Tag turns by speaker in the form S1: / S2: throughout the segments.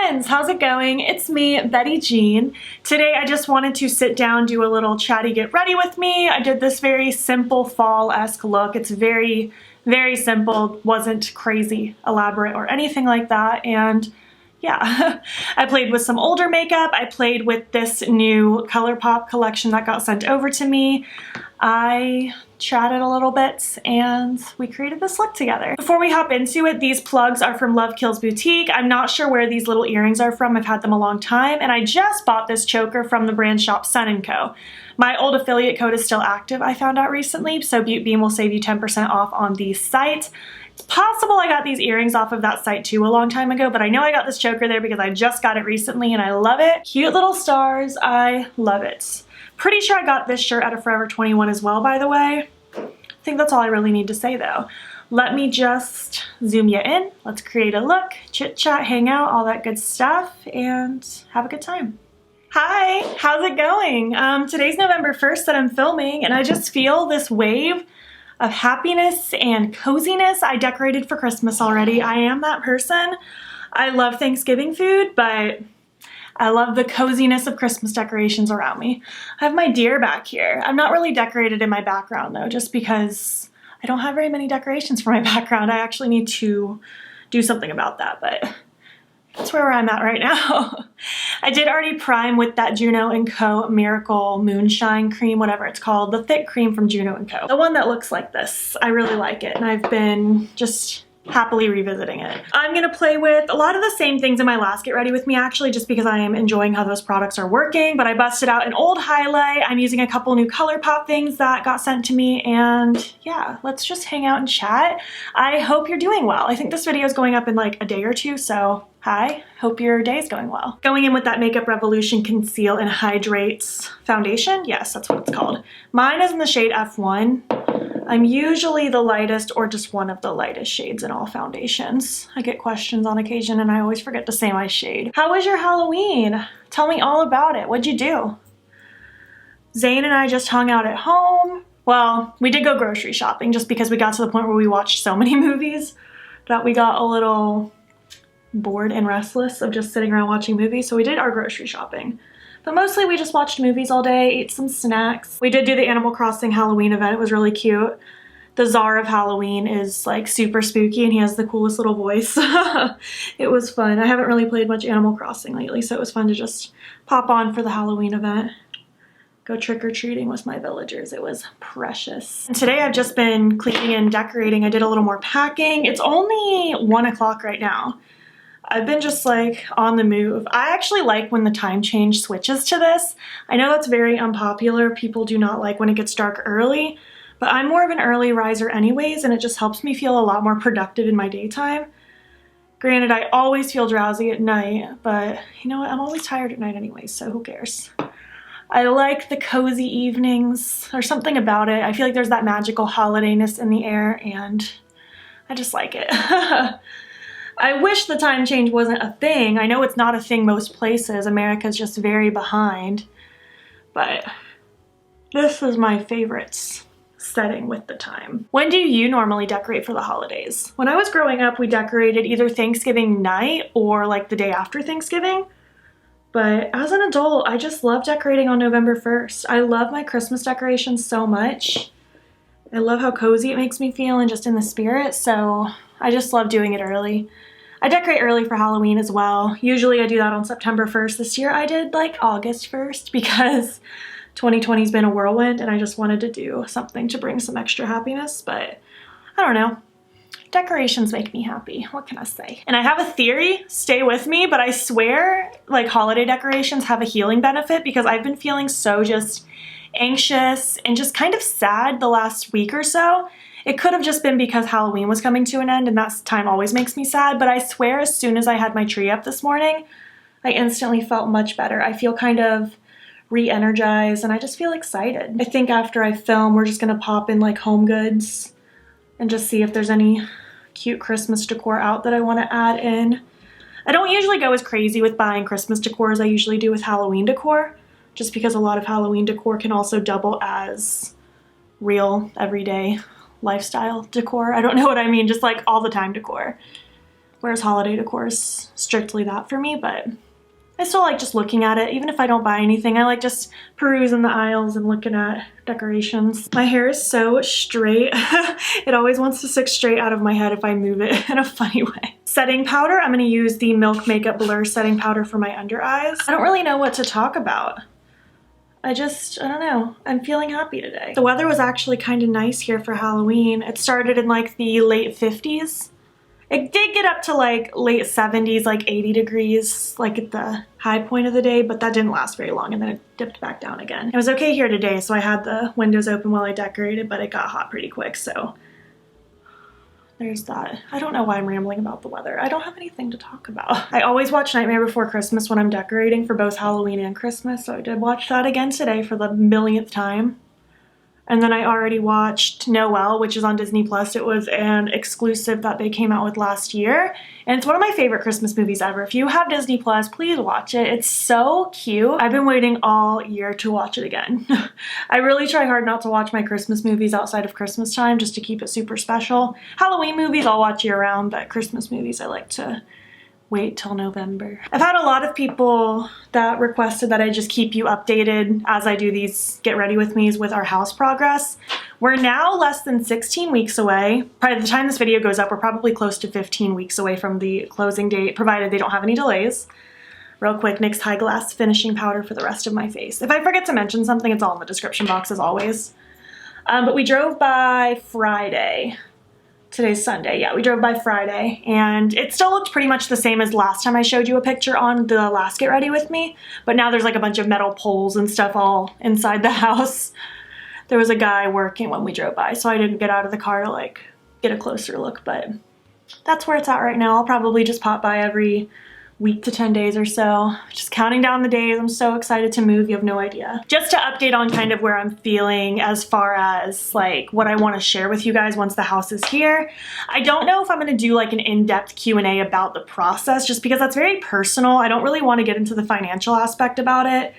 S1: friends, how's it going? It's me, Betty Jean. Today I just wanted to sit down, do a little chatty get ready with me. I did this very simple fall-esque look. It's very, very simple, wasn't crazy elaborate or anything like that, and yeah, I played with some older makeup. I played with this new Colourpop collection that got sent over to me. I chatted a little bit and we created this look together. Before we hop into it, these plugs are from Love Kills Boutique. I'm not sure where these little earrings are from. I've had them a long time, and I just bought this choker from the brand shop Sun & Co. My old affiliate code is still active, I found out recently, so Butte Beam will save you 10% off on the site. It's possible I got these earrings off of that site too a long time ago, but I know I got this choker there because I just got it recently and I love it. Cute little stars, I love it. Pretty sure I got this shirt at a Forever 21 as well, by the way. I think that's all I really need to say though. Let me just zoom you in. Let's create a look, chit chat, hang out, all that good stuff, and have a good time. Hi, how's it going? Today's November 1st that I'm filming, and I just feel this wave of happiness and coziness. I decorated for Christmas already. I am that person. I love Thanksgiving food, but I love the coziness of Christmas decorations around me. I have my deer back here. I'm not really decorated in my background though, just because I don't have very many decorations for my background. I actually need to do something about that, but that's where I'm at right now. I did already prime with that Juno & Co. Miracle Moonshine cream, whatever it's called, the thick cream from Juno & Co. The one that looks like this. I really like it, and I've been just happily revisiting it. I'm gonna play with a lot of the same things in my last Get Ready With Me actually, just because I am enjoying how those products are working, but I busted out an old highlight. I'm using a couple new Colourpop things that got sent to me, and yeah, let's just hang out and chat. I hope you're doing well. I think this video is going up in like a day or two, so hi, hope your day is going well. Going in with that Makeup Revolution Conceal and Hydrates foundation. Yes, that's what it's called. Mine is in the shade F1. I'm usually the lightest or just one of the lightest shades in all foundations. I get questions on occasion and I always forget to say my shade. How was your Halloween? Tell me all about it. What'd you do? Zane and I just hung out at home. Well, we did go grocery shopping just because we got to the point where we watched so many movies that we got a little bored and restless of just sitting around watching movies, so we did our grocery shopping. But mostly we just watched movies all day, ate some snacks. We did do the Animal Crossing Halloween event. It was really cute. The czar of Halloween is like super spooky and he has the coolest little voice. It was fun. I haven't really played much Animal Crossing lately, so it was fun to just pop on for the Halloween event. Go trick-or-treating with my villagers. It was precious. And today I've just been cleaning and decorating. I did a little more packing. It's only 1 o'clock right now. I've been just like on the move. I actually like when the time change switches to this. I know that's very unpopular. People do not like when it gets dark early, but I'm more of an early riser anyways, and it just helps me feel a lot more productive in my daytime. Granted, I always feel drowsy at night, but you know what? I'm always tired at night anyways, so who cares? I like the cozy evenings. There's something about it. I feel like there's that magical holidayness in the air, and I just like it. I wish the time change wasn't a thing. I know it's not a thing most places. America's just very behind. But this is my favorite setting with the time. When do you normally decorate for the holidays? When I was growing up, we decorated either Thanksgiving night or like the day after Thanksgiving. But as an adult, I just love decorating on November 1st. I love my Christmas decorations so much. I love how cozy it makes me feel and just in the spirit, so I just love doing it early. I decorate early for Halloween as well. Usually I do that on September 1st. This year I did like August 1st because 2020's been a whirlwind and I just wanted to do something to bring some extra happiness, but I don't know. Decorations make me happy. What can I say? And I have a theory, stay with me, but I swear like holiday decorations have a healing benefit because I've been feeling so just anxious and just kind of sad the last week or so. It could have just been because Halloween was coming to an end and that time always makes me sad, but I swear as soon as I had my tree up this morning, I instantly felt much better. I feel kind of re-energized and I just feel excited. I think after I film, we're just gonna pop in like Home Goods and just see if there's any cute Christmas decor out that I wanna add in. I don't usually go as crazy with buying Christmas decor as I usually do with Halloween decor, just because a lot of Halloween decor can also double as real, everyday lifestyle decor. I don't know what I mean, just like all the time decor. whereas holiday decor is strictly that for me, but I still like just looking at it. Even if I don't buy anything, I like just perusing the aisles and looking at decorations. My hair is so straight. It always wants to stick straight out of my head if I move it in a funny way. Setting powder, I'm gonna use the Milk Makeup Blur setting powder for my under eyes. I don't really know what to talk about. I don't know. I'm feeling happy today. The weather was actually kind of nice here for Halloween. It started in like the late 50s. It did get up to like late 70s, like 80 degrees, like at the high point of the day, but that didn't last very long and then it dipped back down again. It was okay here today, so I had the windows open while I decorated, but it got hot pretty quick, so there's that. I don't know why I'm rambling about the weather. I don't have anything to talk about. I always watch Nightmare Before Christmas when I'm decorating for both Halloween and Christmas, so I did watch that again today for the millionth time. And then I already watched Noelle, which is on Disney Plus. It was an exclusive that they came out with last year. And it's one of my favorite Christmas movies ever. If you have Disney Plus, please watch it. It's so cute. I've been waiting all year to watch it again. I really try hard not to watch my Christmas movies outside of Christmas time just to keep it super special. Halloween movies I'll watch year round, but Christmas movies I like to wait till November. I've had a lot of people that requested that I just keep you updated as I do these get ready with me's with our house progress. We're now less than 16 weeks away. By the time this video goes up, we're probably close to 15 weeks away from the closing date, provided they don't have any delays. Real quick, NYX High Glass finishing powder for the rest of my face. If I forget to mention something, it's all in the description box as always. But we drove by Friday. Today's Sunday, yeah, we drove by Friday and it still looked pretty much the same as last time I showed you a picture on the last Get Ready With Me, but now there's like a bunch of metal poles and stuff all inside the house. There was a guy working when we drove by, so I didn't get out of the car to like get a closer look, but that's where it's at right now. I'll probably just pop by every week to 10 days or so. Just counting down the days. I'm so excited to move, you have no idea. Just to update on kind of where I'm feeling as far as like what I want to share with you guys once the house is here. I don't know if I'm going to do like an in-depth Q&A about the process just because that's very personal. I don't really want to get into the financial aspect about it.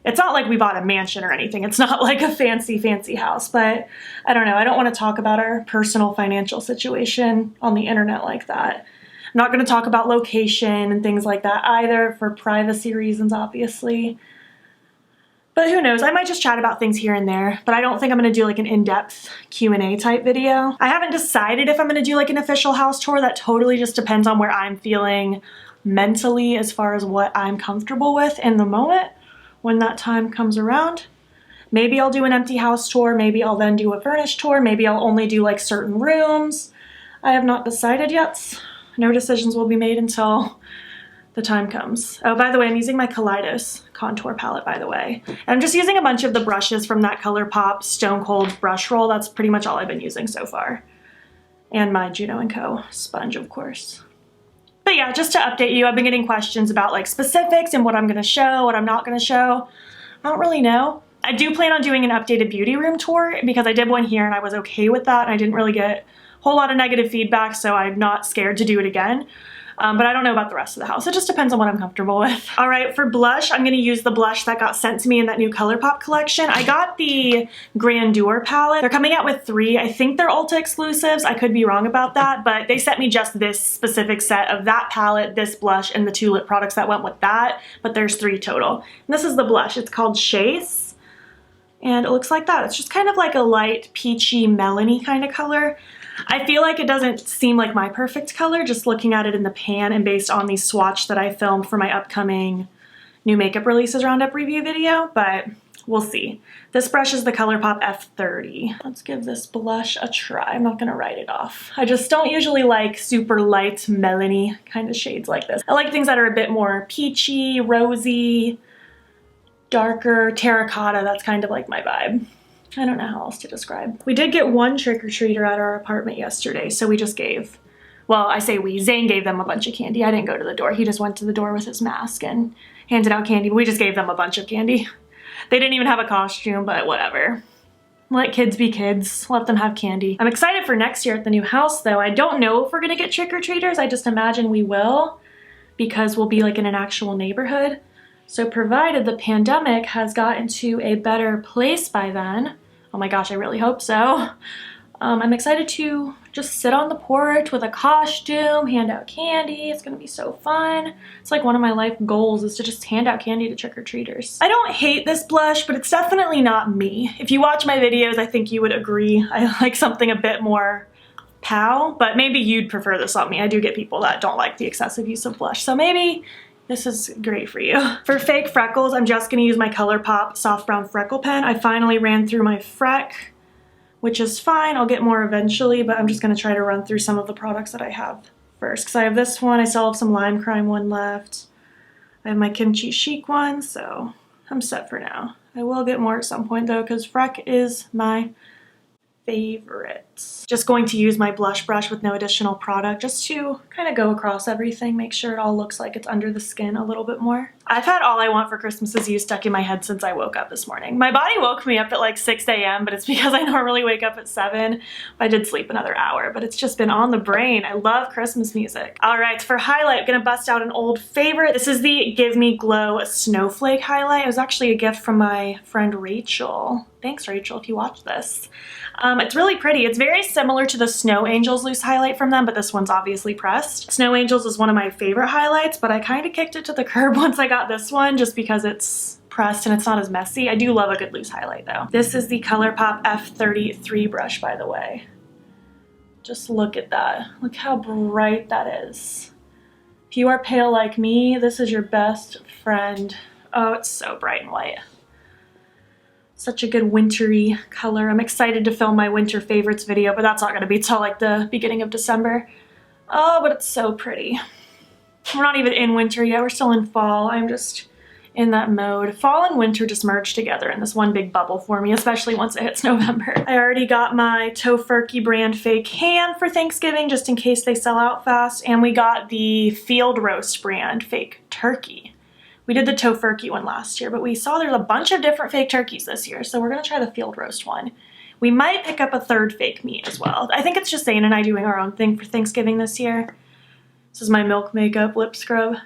S1: It's not like we bought a mansion or anything. It's not like a fancy house, but I don't know. I don't want to talk about our personal financial situation on the internet like that. I'm not going to talk about location and things like that either for privacy reasons, obviously. But who knows? I might just chat about things here and there, but I don't think I'm going to do like an in-depth Q&A type video. I haven't decided if I'm going to do like an official house tour. That totally just depends on where I'm feeling mentally as far as what I'm comfortable with in the moment when that time comes around. Maybe I'll do an empty house tour. Maybe I'll then do a furnished tour. Maybe I'll only do like certain rooms. I have not decided yet. No decisions will be made until the time comes. Oh, by the way, I'm using my Kaleidos contour palette, by the way. And I'm just using a bunch of the brushes from that Colourpop Stone Cold brush roll. That's pretty much all I've been using so far. And my Juno & Co. sponge, of course. But yeah, just to update you, I've been getting questions about like specifics and what I'm gonna show, what I'm not gonna show. I don't really know. I do plan on doing an updated beauty room tour because I did one here and I was okay with that. And I didn't really get whole lot of negative feedback, so I'm not scared to do it again. But I don't know about the rest of the house. It just depends on what I'm comfortable with. All right, for blush, I'm gonna use the blush that got sent to me in that new Colourpop collection. I got the Grandeur palette. They're coming out with 3. I think they're Ulta exclusives. I could be wrong about that, but they sent me just this specific set of that palette, this blush, and the 2 lip products that went with that, but there's 3 total. And this is the blush. It's called Chase, and it looks like that. It's just kind of like a light peachy melony kind of color. I feel like it doesn't seem like my perfect color just looking at it in the pan and based on the swatch that I filmed for my upcoming new makeup releases roundup review video, but we'll see. This brush is the Colourpop F30. Let's give this blush a try. I'm not gonna write it off. I just don't usually like super light melony kind of shades like this. I like things that are a bit more peachy, rosy, darker, terracotta. That's kind of like my vibe. I don't know how else to describe. We did get one trick-or-treater at our apartment yesterday, so we just gave, well, I say we, Zane gave them a bunch of candy. I didn't go to the door. He just went to the door with his mask and handed out candy. We just gave them a bunch of candy. They didn't even have a costume, but whatever. Let kids be kids. Let them have candy. I'm excited for next year at the new house, though. I don't know if we're gonna get trick-or-treaters. I just imagine we will, because we'll be like in an actual neighborhood. So provided the pandemic has gotten to a better place by then, oh my gosh, I really hope so. I'm excited to just sit on the porch with a costume, hand out candy. It's gonna be so fun. It's like one of my life goals is to just hand out candy to trick-or-treaters. I don't hate this blush, but it's definitely not me. If you watch my videos, I think you would agree. I like something a bit more pow, but maybe you'd prefer this on me. I do get people that don't like the excessive use of blush, so maybe this is great for you. For fake freckles, I'm just gonna use my Colourpop Soft Brown Freckle Pen. I finally ran through my freck, which is fine. I'll get more eventually, but I'm just gonna try to run through some of the products that I have first. Because I have this one, I still have some Lime Crime one left. I have my Kimchi Chic one, so I'm set for now. I will get more at some point though, because freck is my favorite. Just going to use my blush brush with no additional product just to kind of go across everything, make sure it all looks like it's under the skin a little bit more. I've had All I Want for Christmas Is You stuck in my head since I woke up this morning. My body woke me up at like 6 a.m., but it's because I normally wake up at 7. I did sleep another hour, but it's just been on the brain. I love Christmas music. All right, for highlight, I'm gonna bust out an old favorite. This is the Give Me Glow Snowflake highlight. It was actually a gift from my friend Rachel. Thanks, Rachel, if you watch this. It's really pretty. It's very similar to the Snow Angels loose highlight from them, but this one's obviously pressed. Snow Angels is one of my favorite highlights, but I kind of kicked it to the curb once I got this one just because it's pressed and it's not as messy. I do love a good loose highlight though. This is the Colourpop F33 brush, by the way. Just look at that. Look how bright that is. If you are pale like me, this is your best friend. Oh, it's so bright and white. Such a good wintry color. I'm excited to film my winter favorites video, but that's not gonna be till like the beginning of December. Oh, but it's so pretty. We're not even in winter yet, we're still in fall. I'm just in that mode. Fall and winter just merged together in this one big bubble for me, especially once it hits November. I already got my Tofurkey brand fake ham for Thanksgiving, just in case they sell out fast, and we got the Field Roast brand fake turkey. We did the Tofurkey one last year, but we saw there's a bunch of different fake turkeys this year, so we're gonna try the Field Roast one. We might pick up a third fake meat as well. I think it's just Zane and I doing our own thing for Thanksgiving this year. This is my Milk Makeup lip scrub.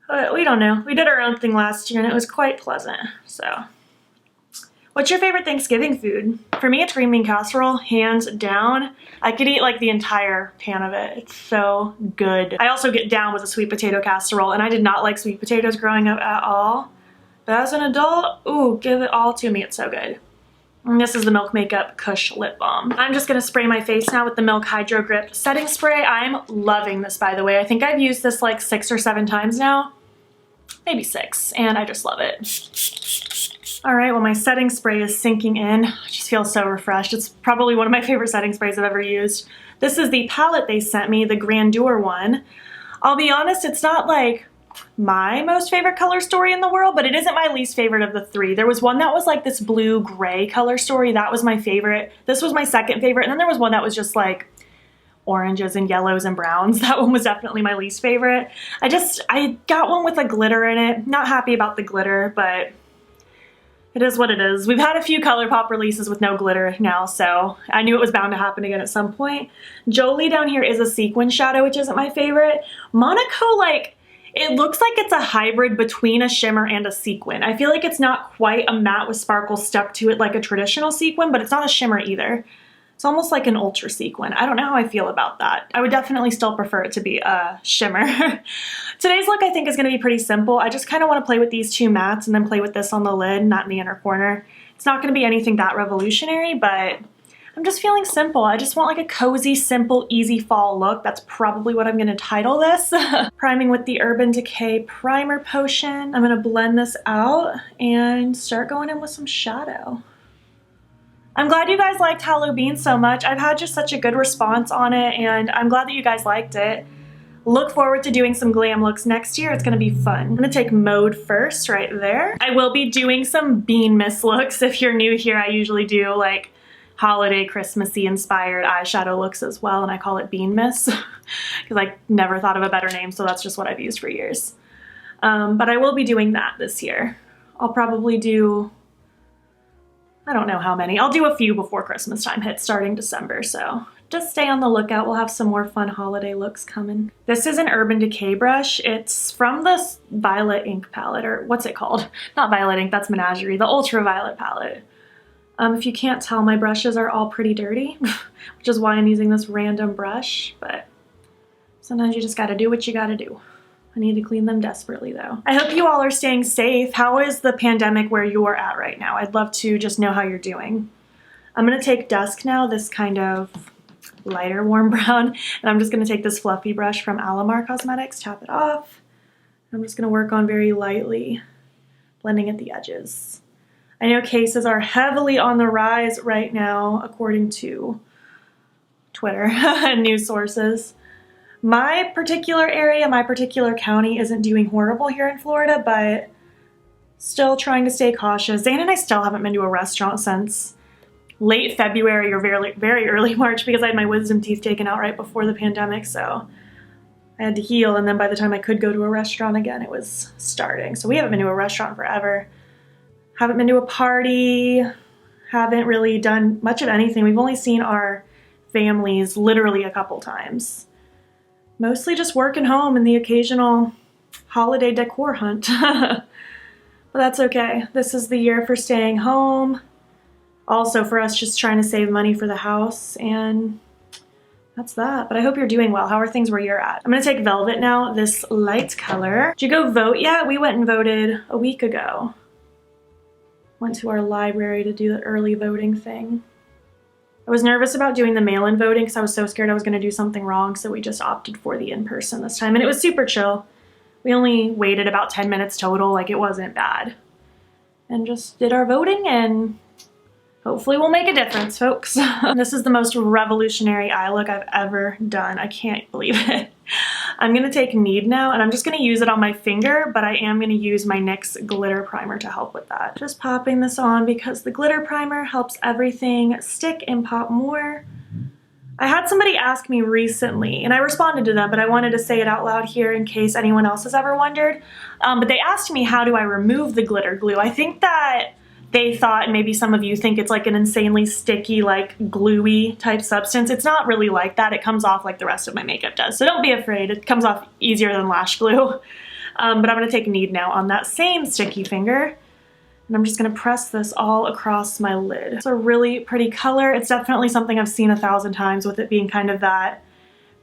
S1: But we don't know. We did our own thing last year and it was quite pleasant, so. What's your favorite Thanksgiving food? For me, it's green bean casserole, hands down. I could eat like the entire pan of it. It's so good. I also get down with a sweet potato casserole, and I did not like sweet potatoes growing up at all. But as an adult, ooh, give it all to me. It's so good. And this is the Milk Makeup Kush Lip Balm. I'm just gonna spray my face now with the Milk Hydro Grip Setting Spray. I'm loving this, by the way. I think I've used this like 6 or 7 times now. Maybe 6, and I just love it. All right, well, my setting spray is sinking in. I just feel so refreshed. It's probably one of my favorite setting sprays I've ever used. This is the palette they sent me, the Grandeur one. I'll be honest, it's not like my most favorite color story in the world, but it isn't my least favorite of the 3. There was one that was like this blue-gray color story. That was my favorite. This was my second favorite, and then there was one that was just like oranges and yellows and browns. That one was definitely my least favorite. I got one with a glitter in it. Not happy about the glitter, but it is what it is. We've had a few Colourpop releases with no glitter now, so I knew it was bound to happen again at some point. Jolie down here is a sequin shadow, which isn't my favorite. Monaco, like, it looks like it's a hybrid between a shimmer and a sequin. I feel like it's not quite a matte with sparkles stuck to it like a traditional sequin, but it's not a shimmer either. It's almost like an ultra sequin. I don't know how I feel about that. I would definitely still prefer it to be a shimmer. Today's look I think is gonna be pretty simple. I just kind of want to play with these 2 mattes and then play with this on the lid, not in the inner corner. It's not gonna be anything that revolutionary, but I'm just feeling simple. I just want like a cozy, simple, easy fall look. That's probably what I'm gonna title this. Priming with the Urban Decay Primer Potion. I'm gonna blend this out and start going in with some shadow. I'm glad you guys liked Halloween so much. I've had just such a good response on it, and I'm glad that you guys liked it. Look forward to doing some glam looks next year. It's gonna be fun. I'm gonna take Mode first right there. I will be doing some Bean Mist looks. If you're new here, I usually do like holiday Christmassy inspired eyeshadow looks as well, and I call it Bean Mist because I never thought of a better name, so that's just what I've used for years. But I will be doing that this year. I'll probably do, I don't know how many. I'll do a few before Christmas time hits starting December, so just stay on the lookout. We'll have some more fun holiday looks coming. This is an Urban Decay brush. It's from this Violet Ink palette, or what's it called? Not Violet Ink, that's Menagerie, the Ultraviolet palette. If you can't tell, my brushes are all pretty dirty, which is why I'm using this random brush, but sometimes you just gotta do what you gotta do. I need to clean them desperately though. I hope you all are staying safe. How is the pandemic where you are at right now? I'd love to just know how you're doing. I'm gonna take Dusk now, this kind of lighter warm brown, and I'm just gonna take this fluffy brush from Alamar Cosmetics, tap it off. I'm just gonna work on very lightly, blending at the edges. I know cases are heavily on the rise right now, according to Twitter and news sources. My particular area, my particular county isn't doing horrible here in Florida, but still trying to stay cautious. Zane and I still haven't been to a restaurant since late February or very early March because I had my wisdom teeth taken out right before the pandemic, so I had to heal, and then by the time I could go to a restaurant again, it was starting. So we haven't been to a restaurant forever. Haven't been to a party, haven't really done much of anything. We've only seen our families literally a couple times. Mostly just working home and the occasional holiday decor hunt. But that's okay. This is the year for staying home. Also for us just trying to save money for the house, and that's that. But I hope you're doing well. How are things where you're at? I'm gonna take Velvet now, this light color. Did you go vote yet? We went and voted a week ago. Went to our library to do the early voting thing. I was nervous about doing the mail-in voting because I was so scared I was gonna do something wrong, so we just opted for the in-person this time, and it was super chill. We only waited about 10 minutes total, like it wasn't bad. And just did our voting, and hopefully we'll make a difference, folks. This is the most revolutionary eye look I've ever done. I can't believe it. I'm gonna take Need now, and I'm just gonna use it on my finger, but I am gonna use my NYX Glitter Primer to help with that. Just popping this on because the glitter primer helps everything stick and pop more. I had somebody ask me recently, and I responded to them, but I wanted to say it out loud here in case anyone else has ever wondered. But they asked me, how do I remove the glitter glue? I think that they thought, and maybe some of you think, it's like an insanely sticky, like gluey type substance. It's not really like that. It comes off like the rest of my makeup does. So don't be afraid. It comes off easier than lash glue. But I'm gonna take Need now on that same sticky finger. And I'm just gonna press this all across my lid. It's a really pretty color. It's definitely something I've seen 1,000 times, with it being kind of that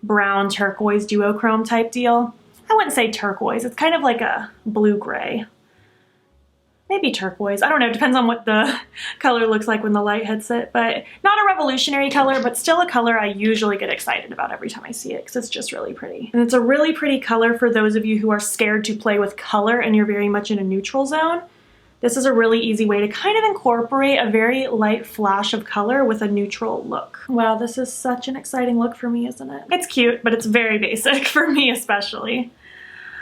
S1: brown turquoise duochrome type deal. I wouldn't say turquoise. It's kind of like a blue-gray. Maybe turquoise. I don't know. It depends on what the color looks like when the light hits it, but not a revolutionary color, but still a color I usually get excited about every time I see it because it's just really pretty. And it's a really pretty color for those of you who are scared to play with color and you're very much in a neutral zone. This is a really easy way to kind of incorporate a very light flash of color with a neutral look. Wow, this is such an exciting look for me, isn't it? It's cute, but it's very basic for me especially.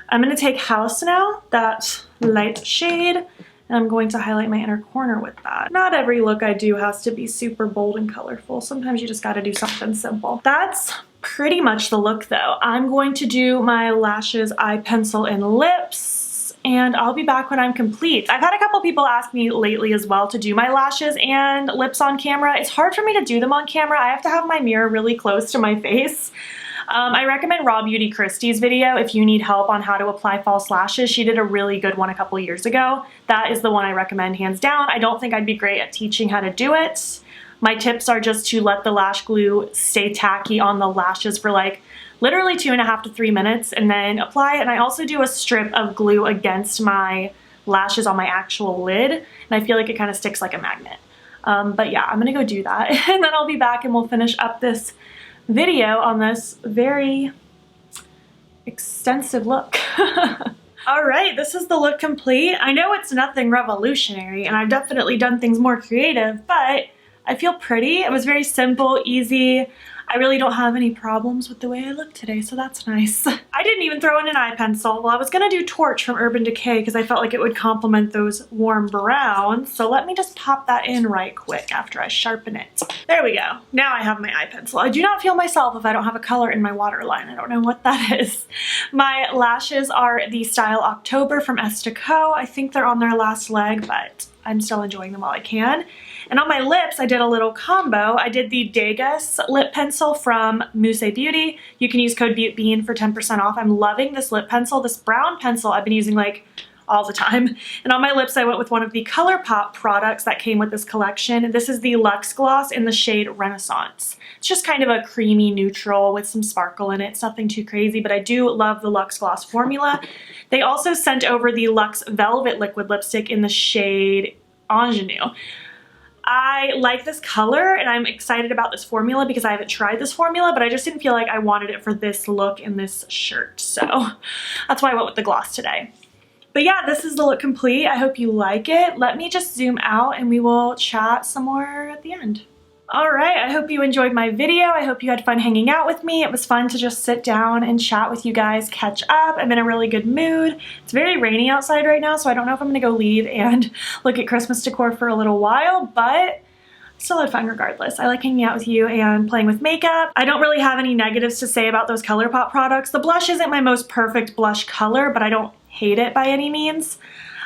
S1: I'm gonna take House now, that light shade, and I'm going to highlight my inner corner with that. Not every look I do has to be super bold and colorful. Sometimes you just gotta do something simple. That's pretty much the look though. I'm going to do my lashes, eye pencil, and lips, and I'll be back when I'm complete. I've had a couple people ask me lately as well to do my lashes and lips on camera. It's hard for me to do them on camera. I have to have my mirror really close to my face. I recommend Raw Beauty Christie's video if you need help on how to apply false lashes. She did a really good one a couple years ago. That is the one I recommend hands down. I don't think I'd be great at teaching how to do it. My tips are just to let the lash glue stay tacky on the lashes for like literally 2.5 to 3 minutes and then apply it. And I also do a strip of glue against my lashes on my actual lid, and I feel like it kind of sticks like a magnet. But yeah, I'm gonna go do that and then I'll be back and we'll finish up this video on this very extensive look. All right, this is the look complete. I know it's nothing revolutionary and I've definitely done things more creative, but I feel pretty. It was very simple, easy. I really don't have any problems with the way I look today, so that's nice. I didn't even throw in an eye pencil. Well, I was gonna do Torch from Urban Decay because I felt like it would complement those warm browns, so let me just pop that in right quick after I sharpen it. There we go. Now I have my eye pencil. I do not feel myself if I don't have a color in my waterline. I don't know what that is. My lashes are the style October from Esta. I think they're on their last leg, but I'm still enjoying them while I can. And on my lips, I did a little combo. I did the Degas lip pencil from Mousse Beauty. You can use code BEAN for 10% off. I'm loving this lip pencil. This brown pencil I've been using like all the time. And on my lips, I went with one of the Colourpop products that came with this collection. This is the Luxe Gloss in the shade Renaissance. It's just kind of a creamy neutral with some sparkle in it. It's nothing too crazy, but I do love the Luxe Gloss formula. They also sent over the Luxe Velvet Liquid Lipstick in the shade Ingenue. I like this color and I'm excited about this formula because I haven't tried this formula, but I just didn't feel like I wanted it for this look in this shirt. So that's why I went with the gloss today. But yeah, this is the look complete. I hope you like it. Let me just zoom out and we will chat some more at the end. All right, I hope you enjoyed my video. I hope you had fun hanging out with me. It was fun to just sit down and chat with you guys, catch up. I'm in a really good mood. It's very rainy outside right now, so I don't know if I'm gonna go leave and look at Christmas decor for a little while, but still had fun regardless. I like hanging out with you and playing with makeup. I don't really have any negatives to say about those Colourpop products. The blush isn't my most perfect blush color, but I don't hate it by any means.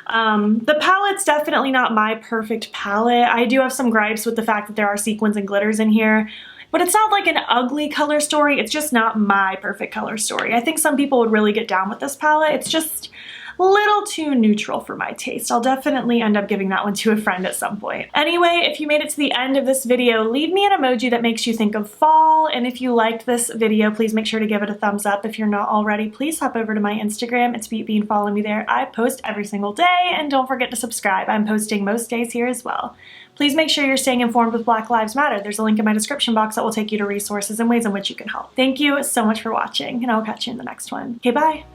S1: The palette's definitely not my perfect palette. I do have some gripes with the fact that there are sequins and glitters in here, but it's not like an ugly color story. It's just not my perfect color story. I think some people would really get down with this palette. It's just a little too neutral for my taste. I'll definitely end up giving that one to a friend at some point. Anyway, if you made it to the end of this video, leave me an emoji that makes you think of fall. And if you liked this video, please make sure to give it a thumbs up. If you're not already, please hop over to my Instagram. It's BeatBean. Follow me there. I post every single day. And don't forget to subscribe. I'm posting most days here as well. Please make sure you're staying informed with Black Lives Matter. There's a link in my description box that will take you to resources and ways in which you can help. Thank you so much for watching, and I'll catch you in the next one. Okay, bye.